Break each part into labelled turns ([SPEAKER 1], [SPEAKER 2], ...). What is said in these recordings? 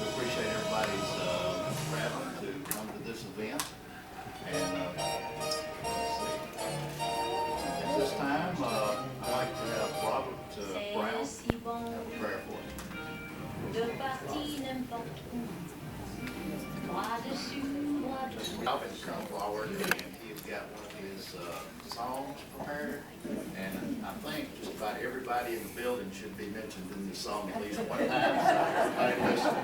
[SPEAKER 1] We appreciate everybody's traveling to come to this event. And let's see. At this time, I'd like to have Robert Brown have a prayer for us. Robin's come forward and he's got one of his songs prepared. And I think just about everybody in the building should be mentioned in this song at least one time. So everybody listen.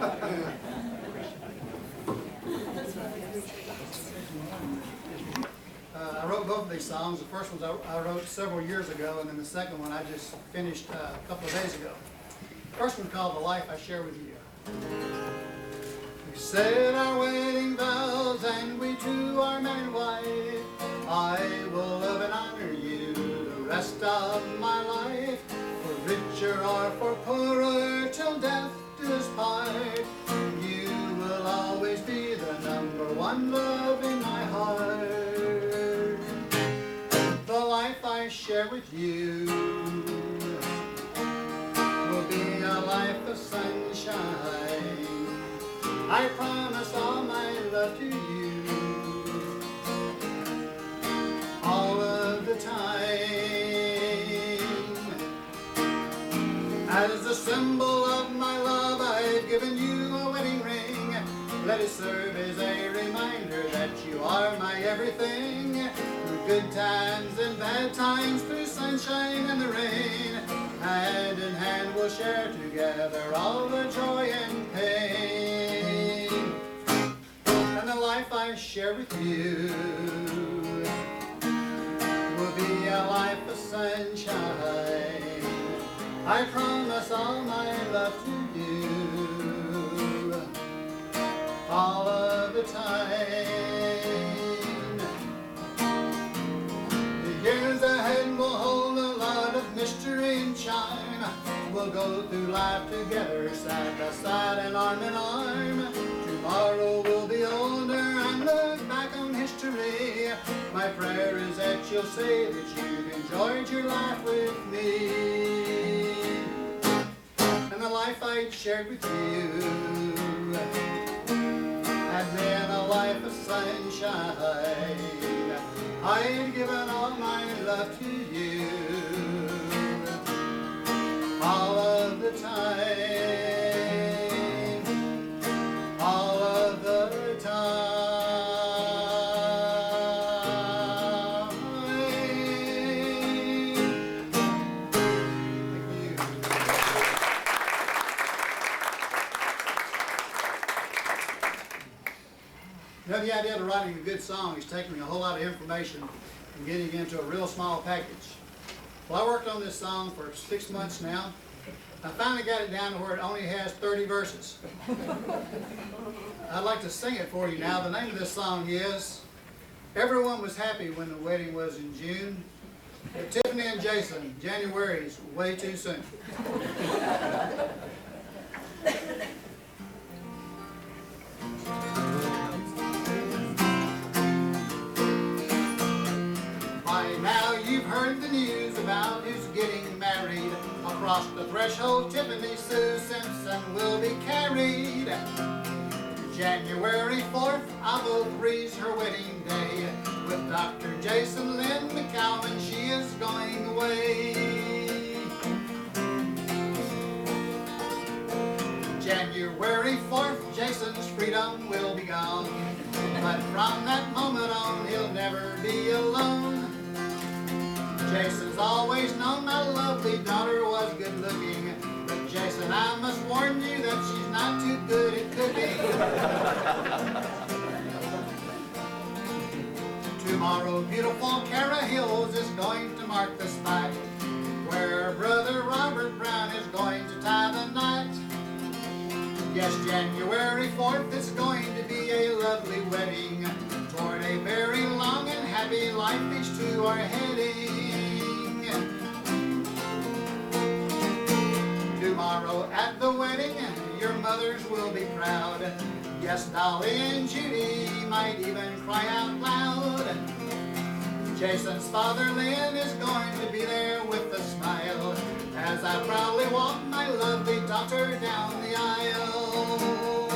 [SPEAKER 2] I wrote both of these songs. The first one I wrote several years ago, and then the second one I just finished a couple of days ago. The first one called The Life I Share With You. We said our wedding vows and we two are man and wife. I will love and honor you the rest of my life, for richer or for poorer till death do us part. You will always be the number one love in my heart. The life I share with you will be a life of sunshine. I promise all my love to you all of the time. As a symbol of my love, I've given you a wedding ring. Let it serve as a reminder that you are my everything. Through good times and bad times, through sunshine and the rain, hand in hand we'll share together all the joy and pain. And the life I share with you will be a life of sunshine. I promise all my love to you all of the time. The years ahead will hold a lot of mystery and charm. We'll go through life together, side by side and arm in arm. Tomorrow we'll be older and look back on history. My prayer is that you'll say that you've enjoyed your life with me. And the life I shared with you had been a life of sunshine. I had given all my love to you all of the time, all of the time. Thank you. You know, the idea of writing a good song is taking a whole lot of information and getting it into a real small package. Well, I worked on this song for 6 months now. I finally got it down to where it only has 30 verses. I'd like to sing it for you now. The name of this song is Everyone Was Happy When the Wedding Was in June, but Tiffany and Jason, January's way too soon. By now you've heard the news about who's getting married. Across the threshold, Tiffany Sue Simpson will be carried. January 4th, of 03's her wedding day. With Dr. Jason Lynn McK, she is going away. January 4th, Jason's freedom will be gone. But from that moment on, he'll never be alone. Jason's always known my lovely daughter was good looking. But Jason, I must warn you that she's not too good at cooking. Tomorrow, beautiful Cara Hills is going to mark the spot where Brother Robert Brown is going to tie the knot. Yes, January 4th is going to be a lovely wedding toward a very long and happy life these two are heading. Tomorrow at the wedding, your mothers will be proud. Yes, Dolly and Judy might even cry out loud. Jason's father Lynn is going to be there with a smile as I proudly walk my lovely daughter down the aisle.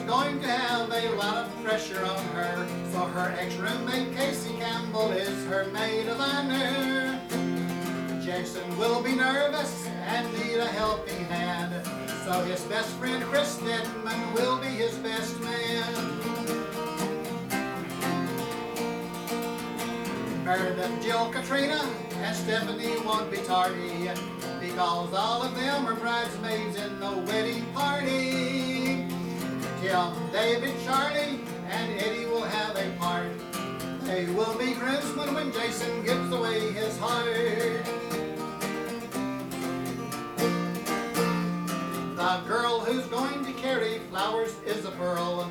[SPEAKER 2] going to have a lot of pressure on her, so her ex-roommate Casey Campbell is her maid of honor. Jason will be nervous and need a helping hand, so his best friend Chris Stedman will be his best man. Meredith, Jill, Katrina, and Stephanie won't be tardy, because all of them are bridesmaids in the wedding party. Tim, David, Charlie, and Eddie will have a part. They will be groomsmen when Jason gives away his heart. The girl who's going to carry flowers is a pearl.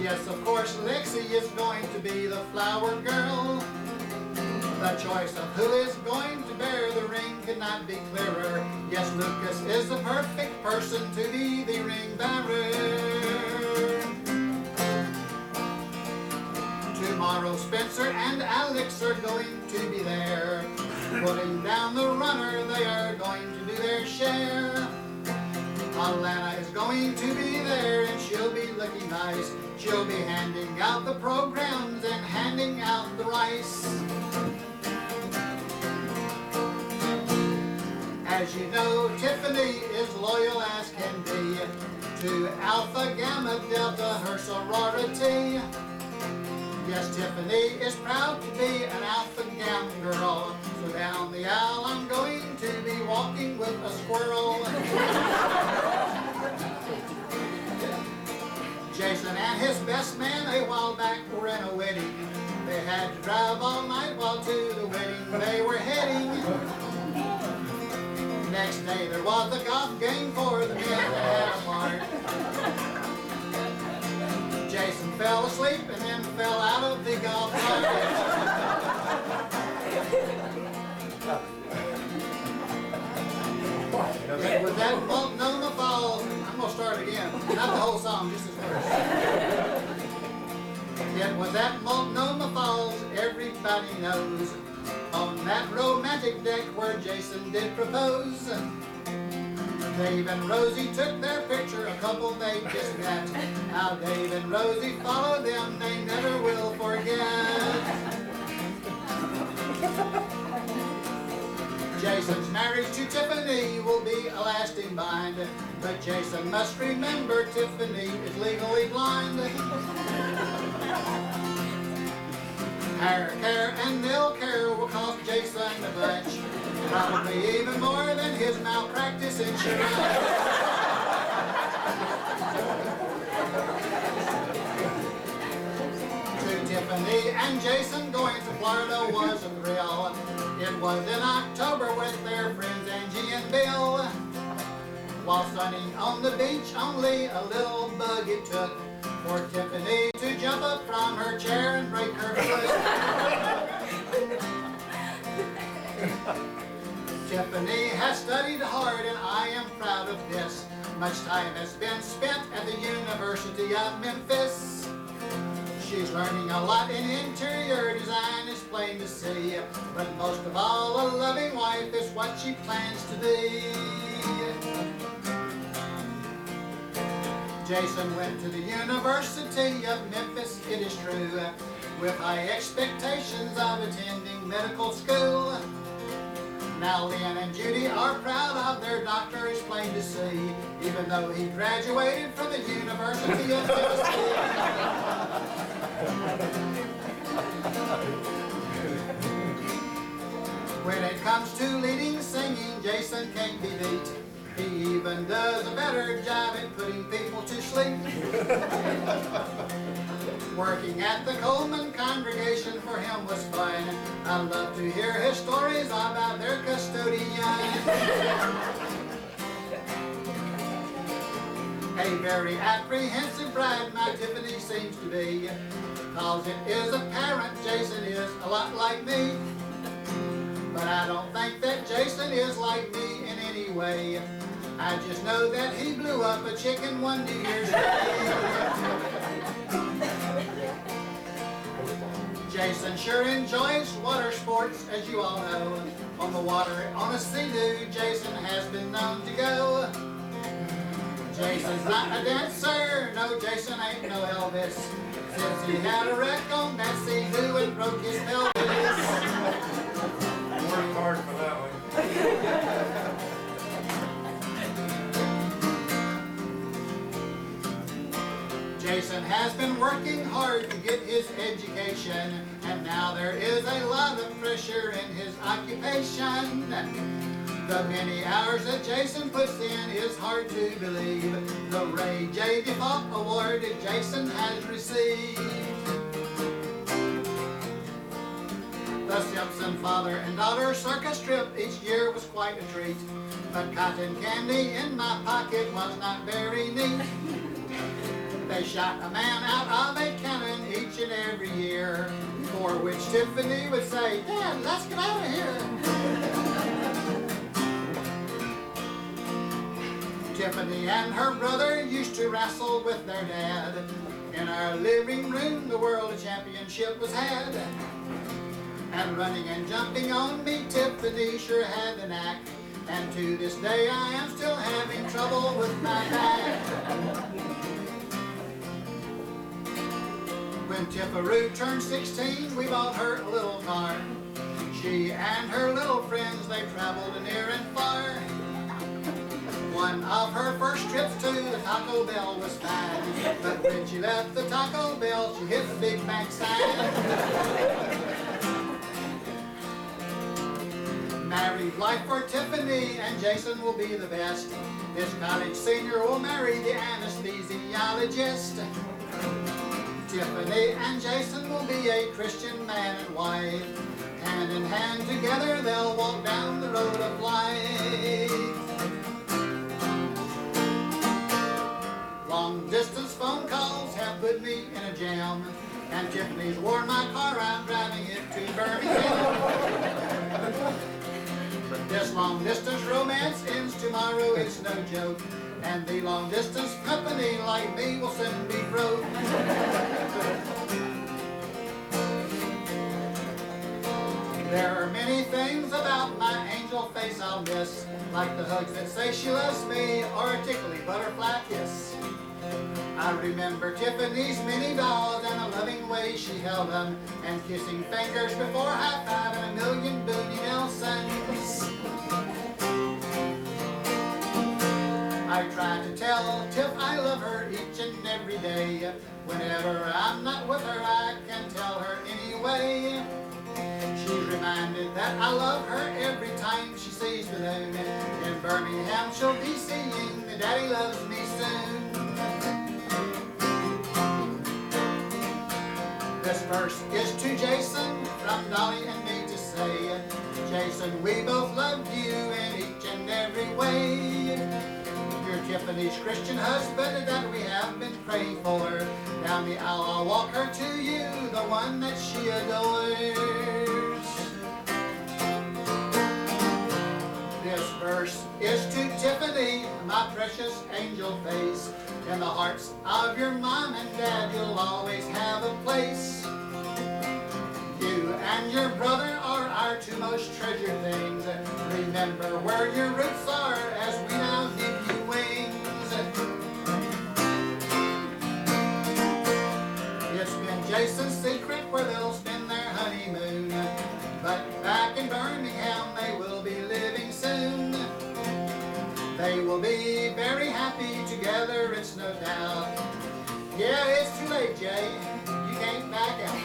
[SPEAKER 2] Yes, of course, Lexi is going to be the flower girl. The choice of who is going to bear the ring could not be clearer. Yes, Lucas is the perfect person to be the ring bearer. Tomorrow Spencer and Alex are going to be there. Putting down the runner, they are going to do their share. Alana is going to be there and she'll be looking nice. She'll be handing out the programs and handing out the rice. As you know, Tiffany is loyal as can be to Alpha Gamma Delta, her sorority. Yes, Tiffany is proud to be an Alpha Gamma girl. So down the aisle I'm going to be walking with a squirrel. Jason and his best man a while back were in a wedding. They had to drive all night while to the wedding they were heading. Next day there was a golf game for the men that had a part. Jason fell asleep and then fell out of the golf cart. Was that Multnomah Falls? I'm going to start again. Not the whole song, just this verse. It was at Multnomah Falls, everybody knows, on that romantic deck where Jason did propose. Dave and Rosie took their picture, a couple they just met. How Dave and Rosie followed them, they never will forget. Jason's marriage to Tiffany will be a lasting bind, but Jason must remember Tiffany is legally blind. Hair care and nail care will cost Jason a bunch, probably even more than his malpractice insurance. To Tiffany and Jason, going to Florida was a thrill. It was in October with their friends Angie and Bill. While sunning on the beach, only a little bug it took for Tiffany to jump up from her chair and break her foot. Tiffany has studied hard and I am proud of this. Much time has been spent at the University of Memphis. She's learning a lot in interior design, it's plain to see. But most of all, a loving wife is what she plans to be. Jason went to the University of Memphis, it is true, with high expectations of attending medical school. Now Lynn and Judy are proud of their doctor, it's plain to see, even though he graduated from the University of Tennessee. When it comes to leading singing, Jason can't be beat. He even does a better job at putting people to sleep. Working at the Coleman congregation for him was fun. I love to hear his stories about their custodian. A very apprehensive bride my Tiffany seems to be, cause it is apparent Jason is a lot like me. But I don't think that Jason is like me in any way. I just know that he blew up a chicken one New Year's Day. Jason sure enjoys water sports, as you all know. On the water, on a sea-doo, Jason has been known to go. Jason's not a dancer, no, Jason ain't no Elvis. Since he had a wreck on that sea who and broke his pelvis.
[SPEAKER 3] I worked hard for that one.
[SPEAKER 2] Jason has been working hard to get his education, and now there is a lot of pressure in his occupation. The many hours that Jason puts in is hard to believe. The Ray J. Default Award that Jason has received. The Simpson father and daughter circus trip each year was quite a treat. But cotton candy in my pocket was not very neat. They shot a man out of a cannon each and every year, for which Tiffany would say, "Dad, let's get out of here." Tiffany and her brother used to wrestle with their dad. In our living room, the world championship was had. And running and jumping on me, Tiffany sure had the knack. And to this day, I am still having trouble with my back. When Tipperoo turned 16, we bought her a little car. She and her little friends, they traveled near and far. One of her first trips to the Taco Bell was fine, but when she left the Taco Bell, she hit the big backside. Married life for Tiffany and Jason will be the best. This college senior will marry the anesthesiologist. Tiffany and Jason will be a Christian man and wife. Hand in hand together they'll walk down the road of life. Long distance phone calls have put me in a jam, and Tiffany's worn my car out driving it to Birmingham. This long distance romance ends tomorrow, it's no joke. And the long distance company like me will soon be broke. There are many things about my angel face I'll miss, like the hugs that say she loves me or a tickly butterfly kiss. I remember Tiffany's mini dolls and a loving way she held them, and kissing fingers before high five and a million Booney Nelsons. I try to tell Tiff I love her each and every day. Whenever I'm not with her, I can tell her anyway. She's reminded that I love her every time she sees the moon. In Birmingham, she'll be singing the Daddy Loves Me soon. This verse is to Jason, from Dolly and me to say, Jason, we both love you in each and every way. You're Tiffany's Christian husband that we have been praying for. Down the aisle I'll walk her to you, the one that she adores. This verse is to Tiffany, my precious angel face. In the hearts of your mom and dad, you'll always have a place. You and your brother are our two most treasured things. Remember where your roots are as we now give you wings. It's been Jason's secret where they'll spend their honeymoon. But back in Birmingham they will be living soon. They will be very happy together, it's no doubt. Yeah, it's too late, Jay. You can't back out.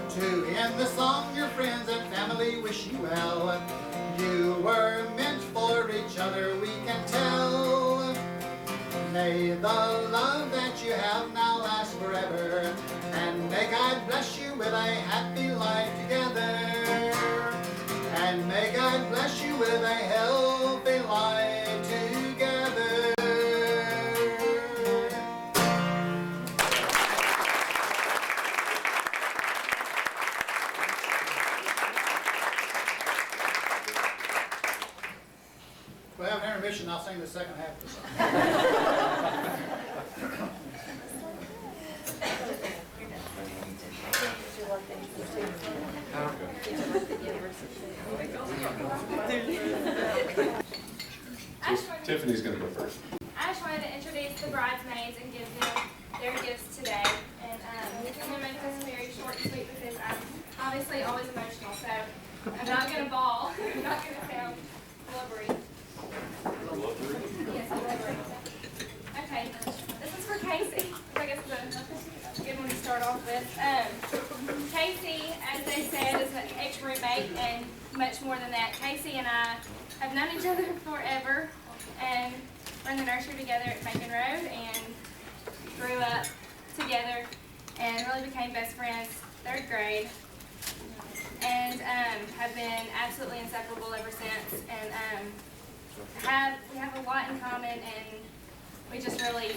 [SPEAKER 2] To end the song, your friends and family wish you well. You were meant for each other, we can tell. May the love that you have now last forever, and may God bless you with a happy life together. And may God bless you with a healthy life together. We'll have an intermission, I'll sing the second half of the song.
[SPEAKER 3] Okay. Tiffany's going to go first.
[SPEAKER 4] I just wanted to introduce the bridesmaids and give them their gifts today. And I'm going to make this very short and sweet because I'm obviously always emotional. So I'm not going to bawl. I'm not going to sound blubbery. Yes, blubbery. Okay, this is for Casey. I guess it's a good one to start off with. Casey, as they said, is an ex-roommate and much more than that. Casey and I have known each other forever. And we're in the nursery together at Macon Road and grew up together and really became best friends third grade and have been absolutely inseparable ever since, and we have a lot in common, and we just really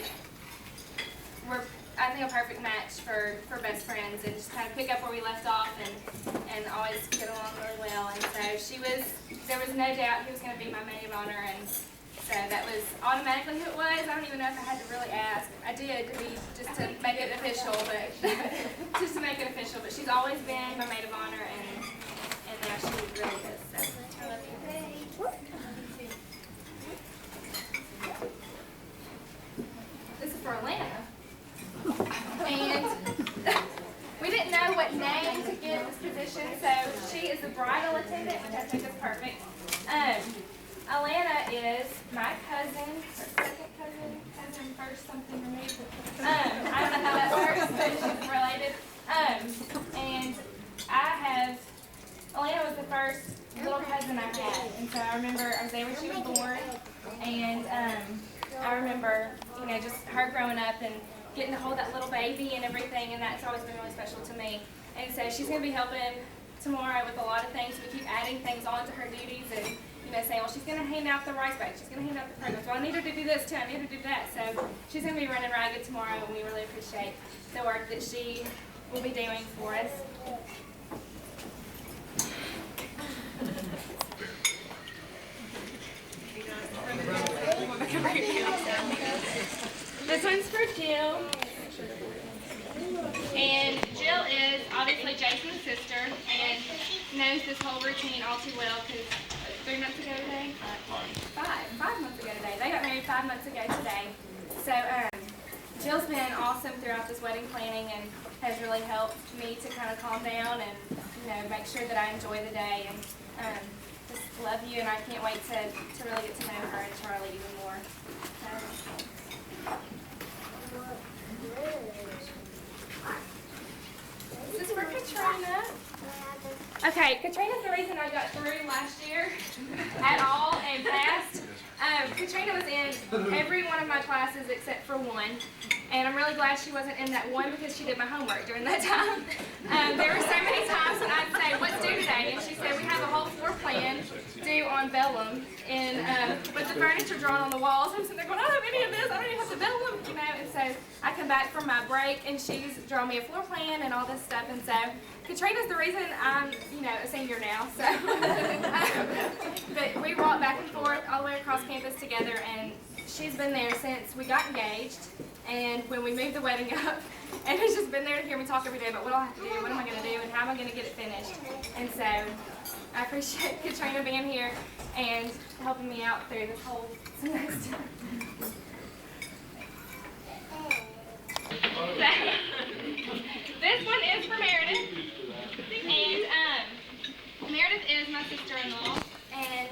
[SPEAKER 4] we're I think a perfect match for best friends, and just kind of pick up where we left off and always get along really well. And so there was no doubt he was going to be my maid of honor, and so that was automatically who it was. I don't even know if I had to really ask. I did just to make it official, but just to make it official. But she's always been my maid of honor, and now she really is. So I love you. This is for Atlanta, and we didn't know what name to give this position, so she is the bridal attendant, which I think is perfect. Alana is my cousin, or second cousin first something removed. I don't know how that works, but she's related. And Alana was the first little cousin I had, and so I remember I was there when she was born, and I remember, just her growing up and getting to hold that little baby and everything, and that's always been really special to me. And so she's going to be helping tomorrow with a lot of things. We keep adding things on to her duties, and saying, well, she's going to hand out the rice bags, she's going to hand out the programs. Well, I need her to do this too, I need her to do that. So she's going to be running ragged tomorrow, and we really appreciate the work that she will be doing for us. This one's for Jill. And Jill is obviously Jason's sister and knows this whole routine all too well because 3 months ago today? 5 months ago today. They got married 5 months ago today. So Jill's been awesome throughout this wedding planning and has really helped me to kind of calm down and make sure that I enjoy the day, and just love you, and I can't wait to really get to know her and Charlie even more. This is for Katrina. Okay, Katrina's the reason I got through last year at all and passed. Katrina was in every one of my classes except for one, and I'm really glad she wasn't in that one because she did my homework during that time. There were so many times when I'd say, what's due today? And she said, we have a whole floor plan due on vellum, and with the furniture drawn on the walls. I'm sitting there going, I don't have any of this, I don't even have the vellum, and so I come back from my break and she's drawn me a floor plan and all this stuff, and so Katrina's the reason I'm, a senior now, so. But we walk back and forth all the way across campus together, and she's been there since we got engaged and when we moved the wedding up, and has just been there to hear me talk every day about what I have to do, what am I going to do, and how am I going to get it finished. And so I appreciate Katrina being here and helping me out through this whole semester. This one is for Meredith, and Meredith is my sister-in-law, and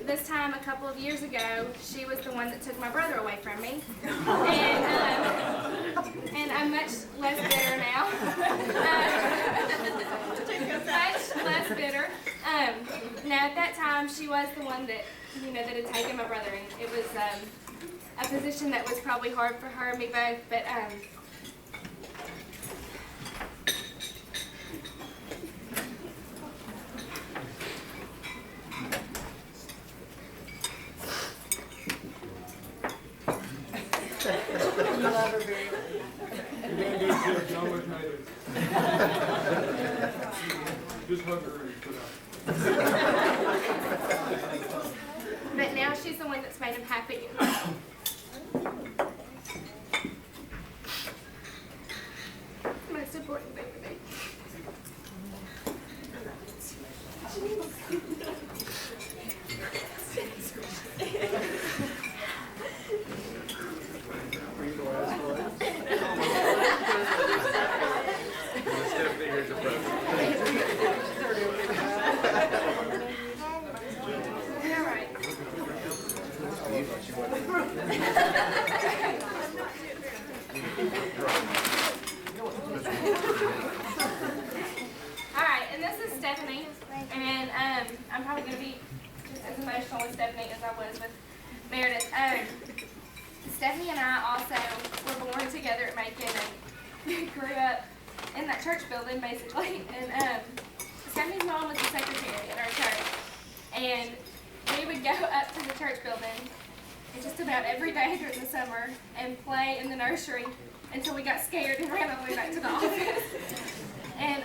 [SPEAKER 4] this time a couple of years ago, she was the one that took my brother away from me, and I'm much less bitter now, much less bitter. Now at that time, she was the one that, that had taken my brother, and it was a position that was probably hard for her and me both, but
[SPEAKER 5] You love her very much.
[SPEAKER 3] Just hug her and put out.
[SPEAKER 4] But now she's the one that's made him happy. Most important thing to me. Alright, and this is Stephanie, and I'm probably going to be just as emotional with Stephanie as I was with Meredith. Stephanie and I also were born together at Macon and grew up in that church building, basically. And Stephanie's mom was the secretary at our church, and we would go up to the church building just about every day during the summer and play in the nursery until we got scared and ran all the way back to the office. And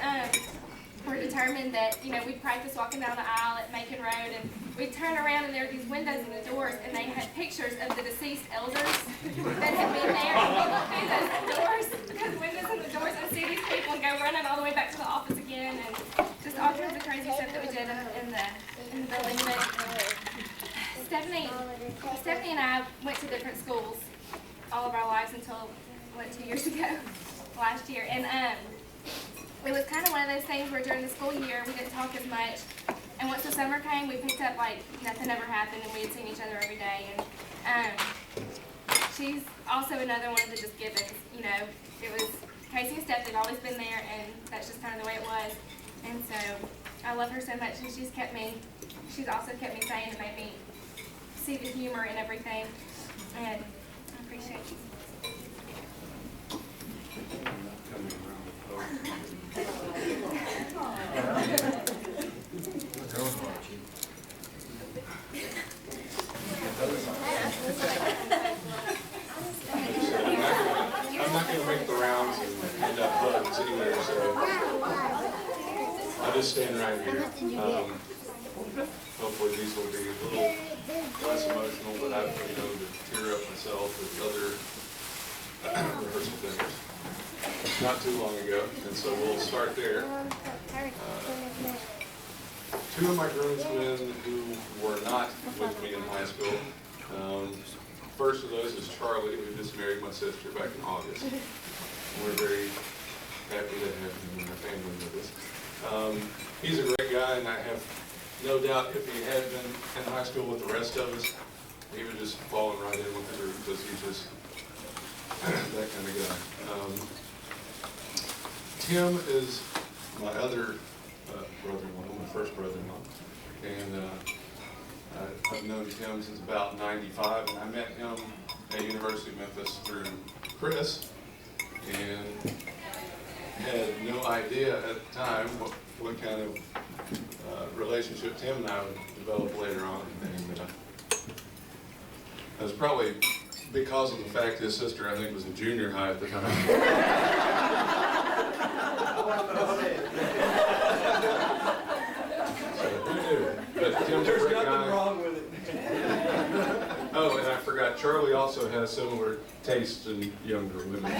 [SPEAKER 4] we're determined that, we'd practice walking down the aisle at Macon Road, and we'd turn around and there were these windows in the doors, and they had pictures of the deceased elders that had been there. And we look through those doors, those windows in the doors, and see these people and go running all the way back to the office again, and just all kinds of crazy stuff that we did in the building. But Stephanie and I went to different schools all of our lives until, 2 years ago, last year. And it was kind of one of those things where during the school year we didn't talk as much. And once the summer came, we picked up like nothing ever happened, and we had seen each other every day. And she's also another one of the just givens. It was Casey and Steph have always been there, and that's just kind of the way it was. And so I love her so much, and she's also kept me sane and made me see the humor in everything. And I appreciate you.
[SPEAKER 3] I'm not going to make the rounds and hand out buttons anywhere, so I'll just stand right here. Hopefully these will be a little less emotional, but I've to tear up myself with other rehearsal dinners not too long ago, and so we'll start there. Two of my groomsmen who were not with me in high school. First of those is Charlie, who just married my sister back in August. We're very happy to have him and our family with us. He's a great guy, and I have no doubt if he had been in high school with the rest of us, he would just fallen right in with the group because he's just that kind of guy. Tim is my other brother-in-law, my first brother-in-law, and I've known Tim since about '95, and I met him at University of Memphis through Chris, and had no idea at the time what kind of relationship Tim and I would develop later on. And it was probably because of the fact his sister, I think, was in junior high at the time. But Tim's a great guy. There's nothing wrong with it. Oh, and I forgot, Charlie also has similar tastes in younger women.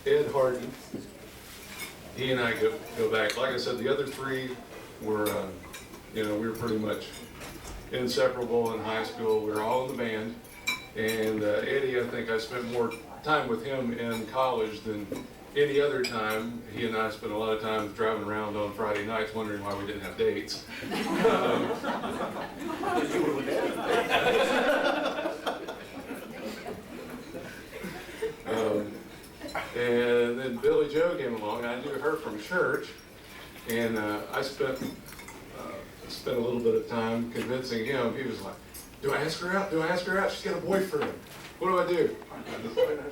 [SPEAKER 3] Ed Harden, he and I go back. Like I said, the other three were, we were pretty much inseparable in high school. We were all in the band. And Eddie, I think I spent more time with him in college than any other time. He and I spent a lot of time driving around on Friday nights wondering why we didn't have dates. And then Billy Joe came along. I knew her from church, and I spent a little bit of time convincing him. He was like, "Do I ask her out? Do I ask her out? She's got a boyfriend. What do I do?"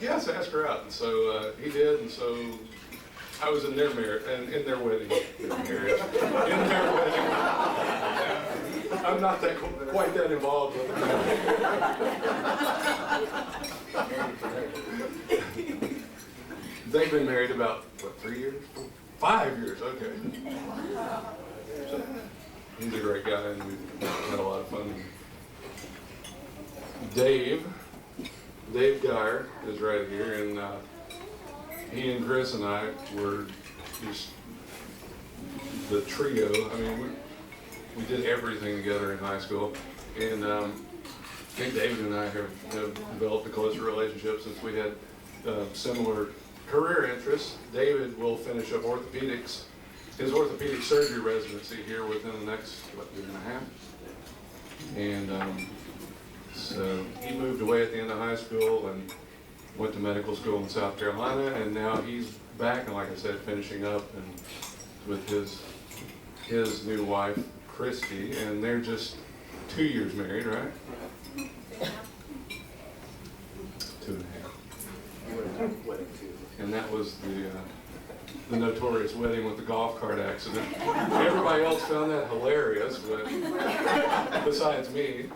[SPEAKER 3] Yes, ask her out. And so he did, and so I was in their marriage, and in their wedding, in their wedding. I'm not quite that involved with it. They've been married about, 3 years? 5 years, okay. So, he's a great guy, and we've had a lot of fun. Dave Geyer is right here, and he and Chris and I were just the trio. I mean, we did everything together in high school, and I think David and I have developed a closer relationship since we had similar career interests, David will finish up orthopedics, his orthopedic surgery residency here within the next, year and a half. And so he moved away at the end of high school and went to medical school in South Carolina, and now he's back, and like I said, finishing up and with his new wife, Christy, and they're just 2 years married, right? 2.5. And that was the notorious wedding with the golf cart accident. Everybody else found that hilarious, but besides me.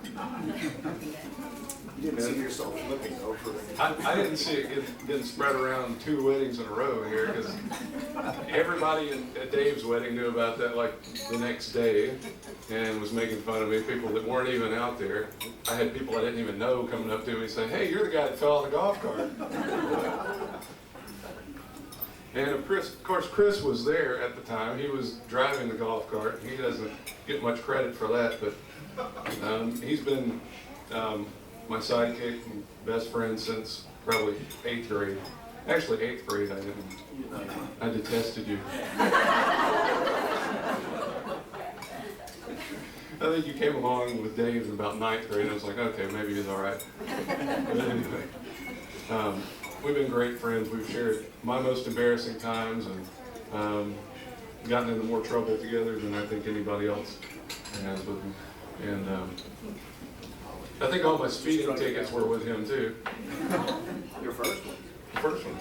[SPEAKER 5] You didn't see yourself flipping over it.
[SPEAKER 3] I didn't see it getting spread around 2 weddings in a row here, because everybody at Dave's wedding knew about that like the next day and was making fun of me, people that weren't even out there. I had people I didn't even know coming up to me saying, "Hey, you're the guy that fell out of the golf cart." And of course, Chris was there at the time. He was driving the golf cart. He doesn't get much credit for that, but he's been my sidekick and best friend since probably 8th grade. Actually, 8th grade, I detested you. I think you came along with Dave in about 9th grade, and I was like, okay, maybe he's all right. But anyway, we've been great friends. We've shared my most embarrassing times and gotten into more trouble together than I think anybody else has with me. And I think all my speeding tickets were with him too.
[SPEAKER 5] Your first one?
[SPEAKER 3] The first one.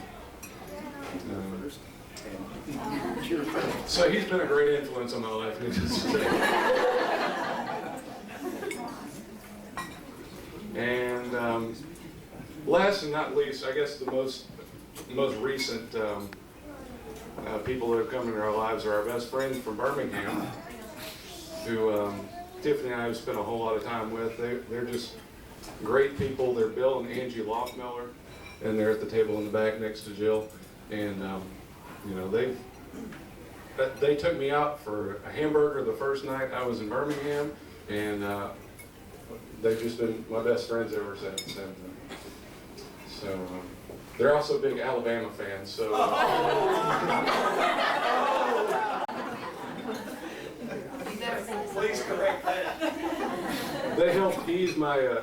[SPEAKER 3] So he's been a great influence on my life. And last and not least, I guess the most recent people that have come into our lives are our best friends from Birmingham, who Tiffany and I have spent a whole lot of time with. They're just great people. They're Bill and Angie Loftmiller, and they're at the table in the back next to Jill. And you know, they took me out for a hamburger the first night I was in Birmingham, and they've just been my best friends ever since. And so they're also big Alabama fans. So.
[SPEAKER 5] Please correct that.
[SPEAKER 3] They helped ease my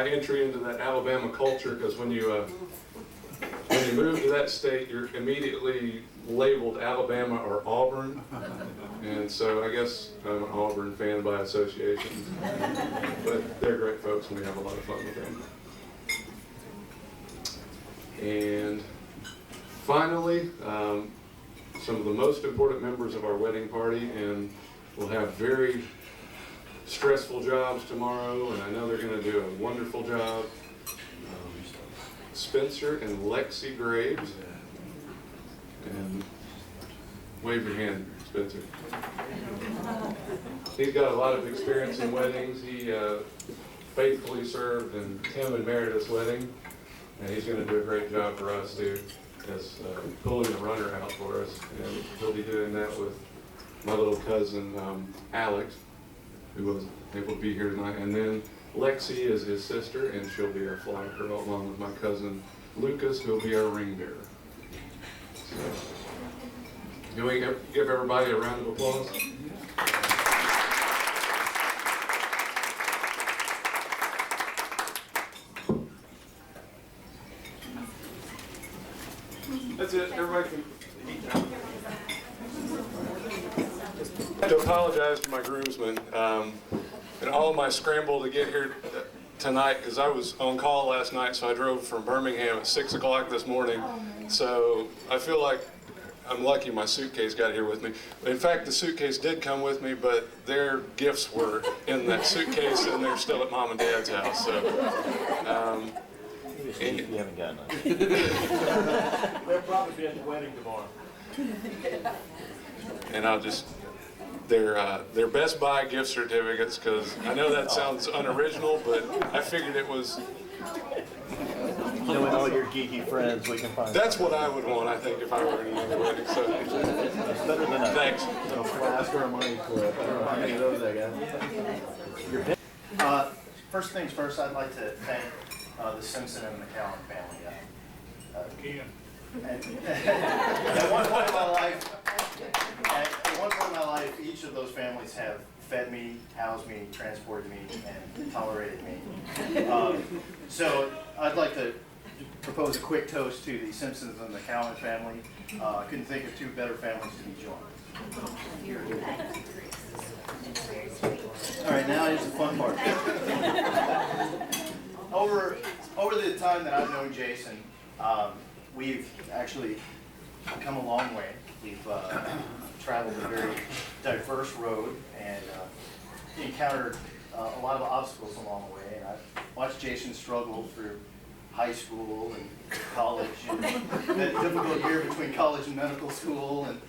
[SPEAKER 3] entry into that Alabama culture, because when you move to that state, you're immediately labeled Alabama or Auburn, and so I guess I'm an Auburn fan by association. But they're great folks, and we have a lot of fun with them. And finally, some of the most important members of our wedding party, and we'll have very stressful jobs tomorrow, and I know they're going to do a wonderful job. Spencer and Lexi Graves. And wave your hand, Spencer. He's got a lot of experience in weddings. He faithfully served in Tim and Meredith's wedding, and he's going to do a great job for us too, as pulling the runner out for us. And he'll be doing that with my little cousin Alex, who was able to be here tonight. And then Lexi is his sister, and she'll be our flag girl, along with my cousin Lucas, who'll be our ring bearer. So, can we give everybody a round of applause? That's it. Everybody can. I have to apologize to my groomsmen and all my scramble to get here tonight, because I was on call last night, so I drove from Birmingham at 6 o'clock this morning. So I feel like I'm lucky my suitcase got here with me. In fact, the suitcase did come with me, but their gifts were in that suitcase, and they're still at Mom and Dad's house. So.
[SPEAKER 5] You haven't gotten it.
[SPEAKER 6] They'll probably be at the wedding tomorrow.
[SPEAKER 3] And I'll just, they're Best Buy gift certificates, because I know that sounds unoriginal, but I figured it was.
[SPEAKER 5] Knowing all your geeky friends, we can find.
[SPEAKER 3] That's what I would want, I think, if I were in another wedding. So
[SPEAKER 5] It's better than a
[SPEAKER 3] thanks.
[SPEAKER 5] little flask or a money clip. I don't know how many of those I got.
[SPEAKER 7] First things first, I'd like to thank the Simpson and McK family.
[SPEAKER 1] At one point in my life, at one point in my life, each of those families have fed me, housed me, transported me, and tolerated me. So I'd like to propose a quick toast to the Simpsons and the Cowan family. I couldn't think of two better families to be joined. All right, now here's the fun part. Over the time that I've known Jason, we've actually come a long way. We've traveled a very diverse road and encountered a lot of obstacles along the way. And I've watched Jason struggle through high school and college, and that difficult year between college and medical school, and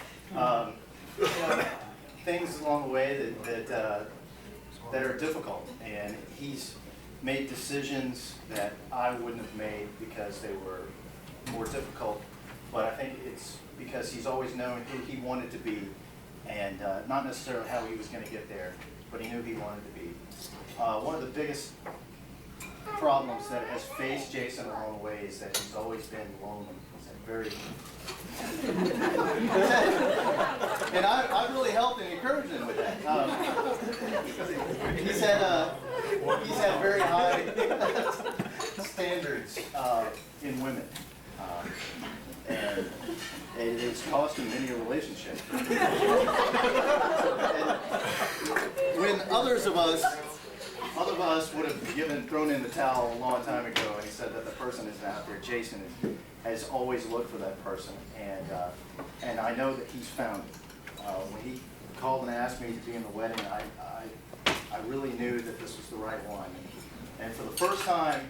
[SPEAKER 1] things along the way that are difficult. And he's made decisions that I wouldn't have made because they were more difficult. But I think it's because he's always known who he wanted to be, and not necessarily how he was going to get there, but he knew he wanted to be. One of the biggest problems that has faced Jason along the way is that he's always been lonely. He's and I've really helped and encouraged him with that. He's had very high standards in women, and it's cost him many a relationship. When others of us would have thrown in the towel a long time ago and said that the person isn't out there, Jason has always looked for that person, and I know that he's found it. When he called and asked me to be in the wedding, I really knew that this was the right one. And for the first time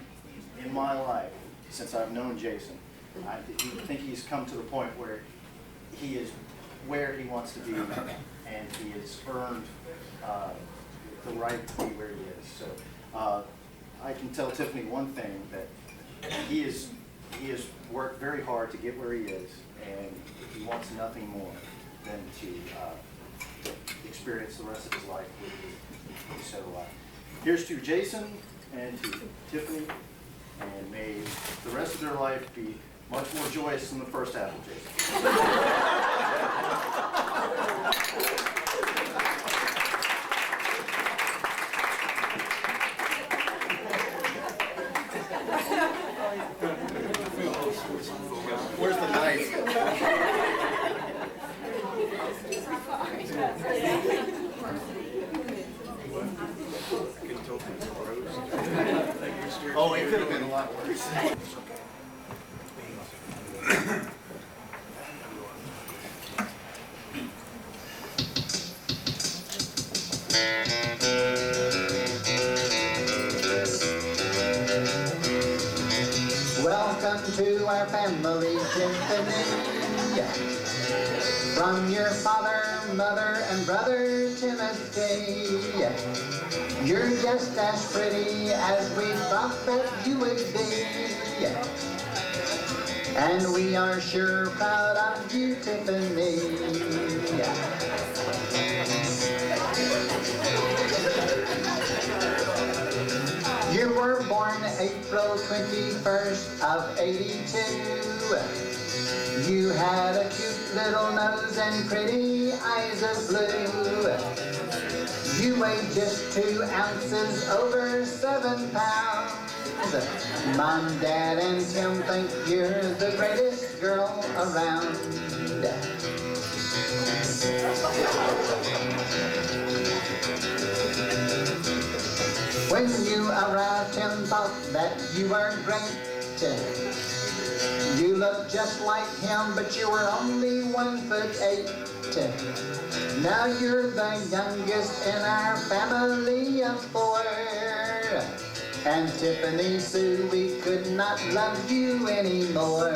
[SPEAKER 1] in my life, since I've known Jason, I think he's come to the point where he is where he wants to be, and he has earned the right to be where he is. So I can tell Tiffany one thing, that he has worked very hard to get where he is, and he wants nothing more than to experience the rest of his life with you. So here's to Jason and to Tiffany, and may the rest of their life be much more joyous than the first half of Jason. Where's the knife? Oh, it could have been a lot worse.
[SPEAKER 7] Welcome to our family, Tiffany. From your father, mother, and brother, Timothy. You're just as pretty as we thought that you would be. And we are sure proud of you, Tiffany. You were born April 21st of '82. You had a cute little nose and pretty eyes of blue. You weighed just 2 ounces, over 7 pounds. Mom, Dad, and Tim think you're the greatest girl around. When you arrived, Tim thought that you were great. You looked just like him, but you were only 1'8". Now you're the youngest in our family of 4. And Tiffany Sue, we could not love you anymore.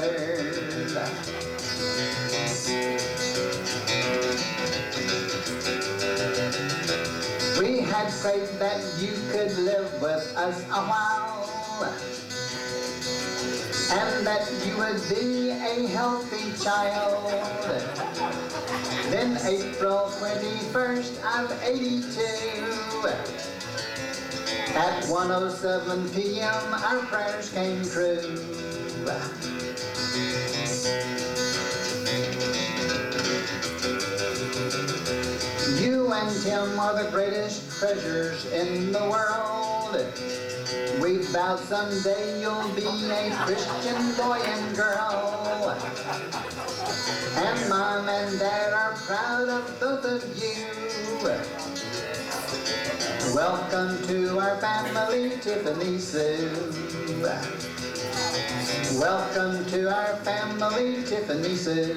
[SPEAKER 7] We had prayed that you could live with us a while, and that you would be a healthy child. Then April 21st of '82, at 1:07 p.m. our prayers came true. and Tim are the greatest treasures in the world. We vowed someday you'll be a Christian boy and girl. And Mom and Dad are proud of both of you. Welcome to our family, Tiffany Sue. Welcome to our family, Tiffany Sue.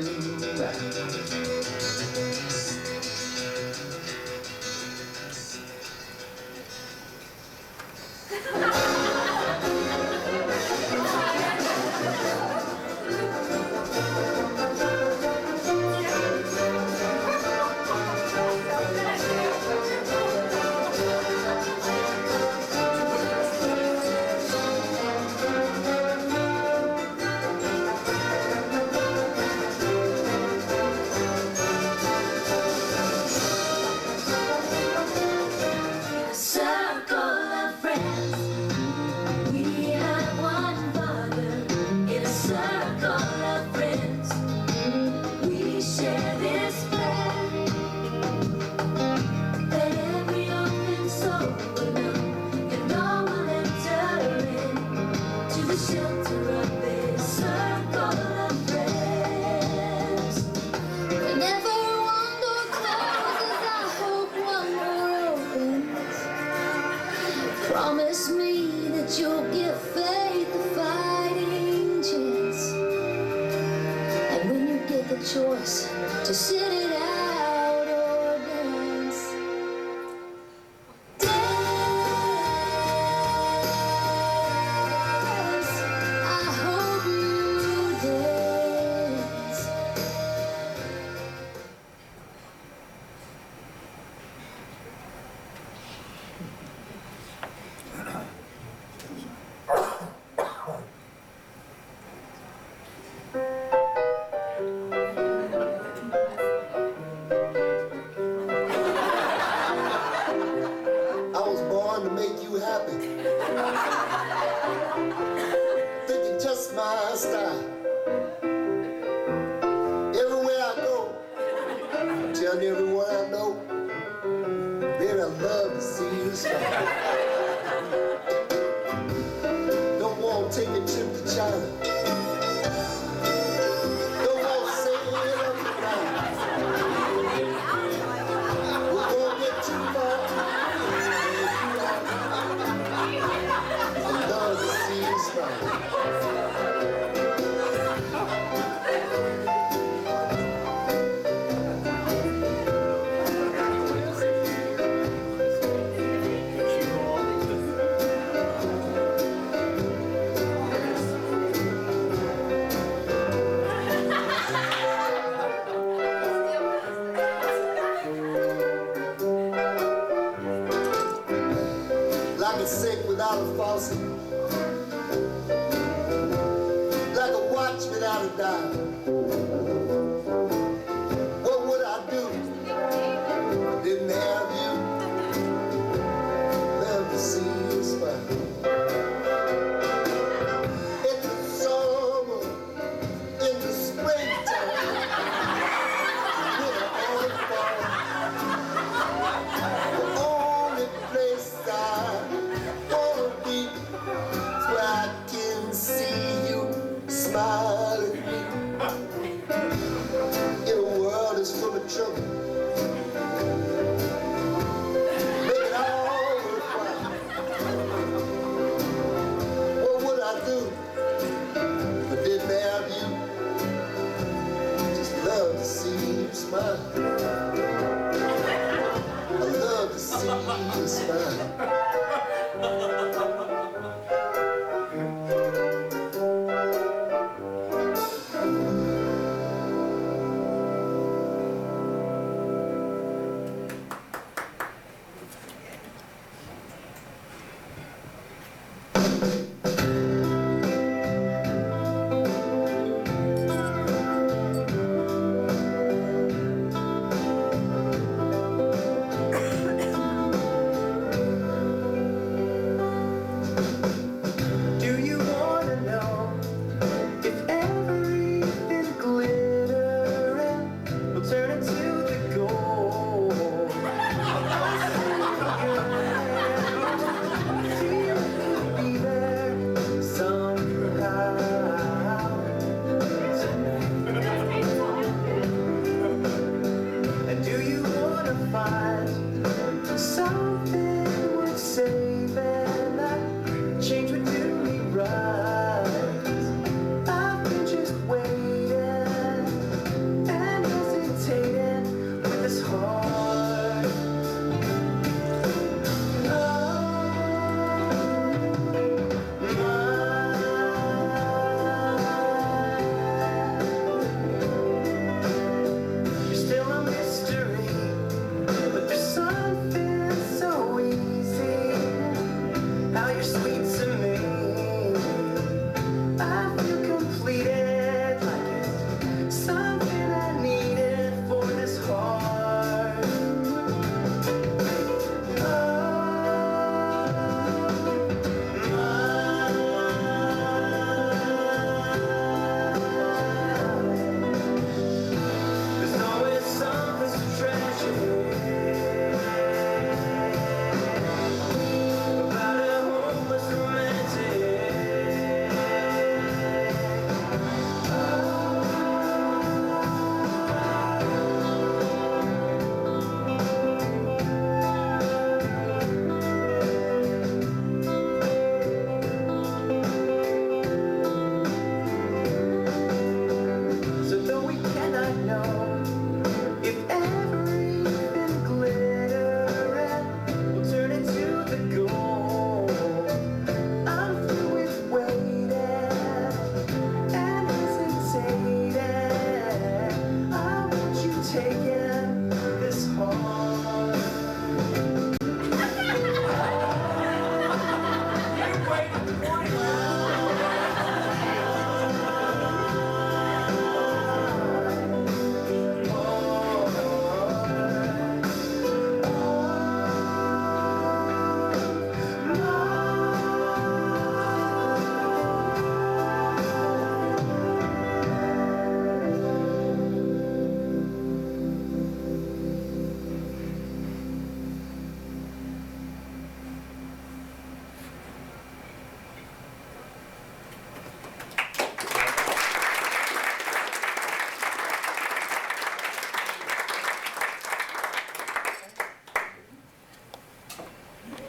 [SPEAKER 8] Promise me that you'll give faith a fighting chance. And when you get the choice to sit it out or dance, dance. I hope you dance.
[SPEAKER 9] I was born to make you happy. Thinking just my style. Everywhere I go, telling everyone I know, baby, I love to see you smile. Don't want to take a trip to China. Don't want to sail up the Nile. We're gonna get too far. I love to see you smile. Like a sink without a faucet, like a watch without a dial. What would I do if I didn't have you? Love to see you smile. In the summer, in the springtime, winter or fall, the only place I wanna be is where I can see you smile at me. In a world that's full of trouble, make it all worthwhile. What would I do if I didn't have you? Just love to see you smile. I love to see you smile. taking this heart.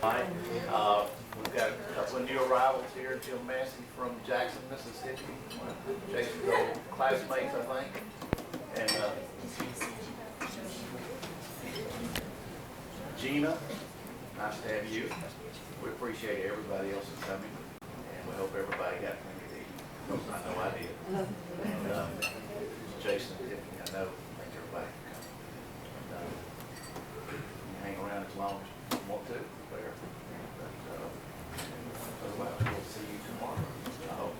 [SPEAKER 1] Hi, we've got a couple of new arrivals here. Jim Massey from Jackson, Mississippi. Jason's old classmates, I think. And Gina, nice to have you. We appreciate everybody else that's coming, and we hope everybody got plenty to eat. I know I did. And Jason and Tiffany, I know, I think everybody can come. And, you can hang around as long as you want to. There. But otherwise, we'll see you tomorrow, I hope.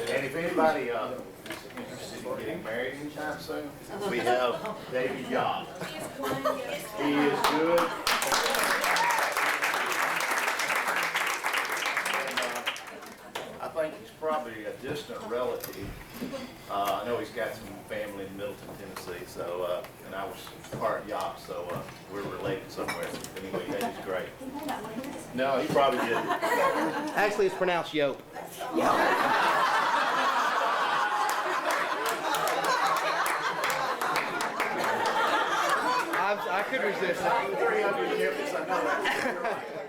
[SPEAKER 1] And if anybody is interested in getting married anytime soon, we have David Young. He is good. I think he's probably a distant relative. I know he's got some family in Middleton, Tennessee, so, and I was part yacht, so we're related somewhere. Anyway, yeah, he's great. No, he probably didn't.
[SPEAKER 10] Actually, it's pronounced Yope. I could resist it.
[SPEAKER 1] 300 years, I know that.